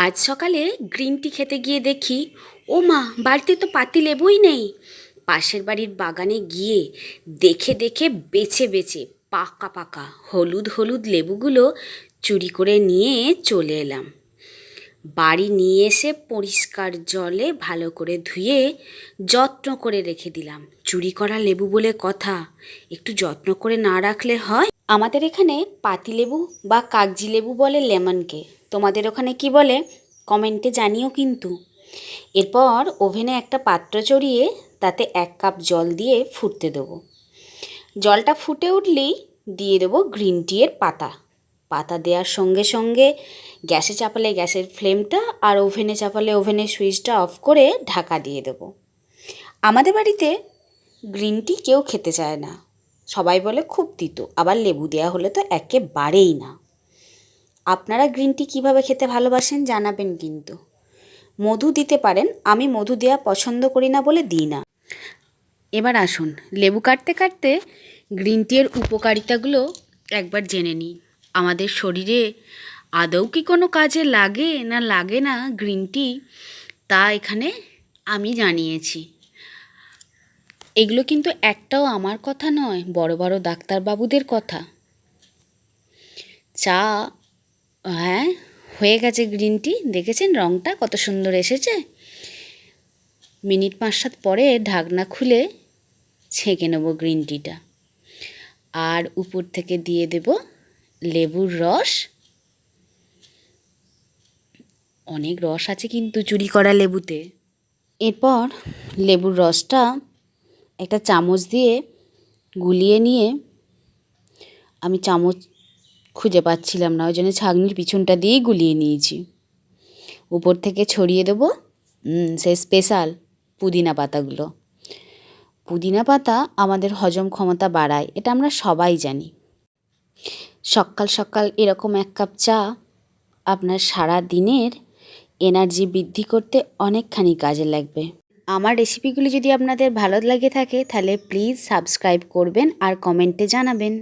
আজ সকালে green tea খেতে গিয়ে দেখি ও মা, বাড়িতে তো পাতি লেবুই নেই। পাশের বাড়ির বাগানে গিয়ে দেখে দেখে বেছে বেছে পাকা পাকা হলুদ হলুদ লেবুগুলো চুরি করে নিয়ে চলে এলাম। বাড়ি নিয়ে এসে পরিষ্কার জলে ভালো করে ধুয়ে যত্ন করে রেখে দিলাম। চুরি করা লেবু বলে কথা, একটু যত্ন করে না রাখলে হয়? আমাদের এখানে পাতিলেবু বা কাগজি লেবু বলে লেমনকে। তোমাদের ওখানে কি বলে কমেন্টে জানিও কিন্তু। এরপর ওভেনে একটা পাত্র চড়িয়ে তাতে 1 কাপ জল দিয়ে ফুটতে দেবো। জলটা ফুটে উঠলেই দিয়ে দেবো গ্রিন টি এর পাতা। পাতা দেওয়ার সঙ্গে সঙ্গে গ্যাসে চাপালে গ্যাসের ফ্লেমটা আর ওভেনে চাপালে ওভেনের সুইচটা অফ করে ঢাকা দিয়ে দেবো। আমাদের বাড়িতে গ্রিন টি কেউ খেতে চায় না, সবাই বলে খুব তিতো, আবার লেবু দেওয়া হলে তো একেবারেই না। আপনারা গ্রিন টি কীভাবে খেতে ভালোবাসেন জানাবেন কিন্তু। মধু দিতে পারেন, আমি মধু দেওয়া পছন্দ করি না বলে দিই না। এবার আসুন লেবু কাটতে কাটতে গ্রিন টি এর উপকারিতাগুলো একবার জেনে নিই। আমাদের শরীরে আদৌ কি কোনো কাজে লাগে না লাগে না গ্রিন টি, তা এখানে আমি জানিয়েছি। এগুলো কিন্তু একটাও আমার কথা নয়, বড় বড় ডাক্তারবাবুদের কথা। চা, হ্যাঁ হয়ে গেছে গ্রিন টি, দেখেছেন রঙটা কত সুন্দর এসেছে। মিনিট 5-7 পরে ঢাকনা খুলে ছেঁকে নেব গ্রিন টিটা, আর উপর থেকে দিয়ে দেব লেবুর রস। অনেক রস আছে কিন্তু চুরি করা লেবুতে। এরপর লেবুর রসটা একটা চামচ দিয়ে গুলিয়ে নিয়ে, আমি চামচ খুঁজে পাচ্ছিলাম না, ওই জন্য ছাঁকনির পিছনটা দিয়েই গুলিয়ে নিয়েছি। উপর থেকে ছড়িয়ে দেবো সেই স্পেশাল পুদিনা পাতাগুলো। পুদিনা পাতা আমাদের হজম ক্ষমতা বাড়ায়, এটা আমরা সবাই জানি। সকাল সকাল এরকম 1 কাপ চা আপনার সারা দিনের এনার্জি বৃদ্ধি করতে অনেকখানি কাজে লাগবে। আমার রেসিপিগুলি যদি আপনাদের ভালো লাগে থাকে তাহলে প্লিজ সাবস্ক্রাইব করবেন আর কমেন্টে জানাবেন।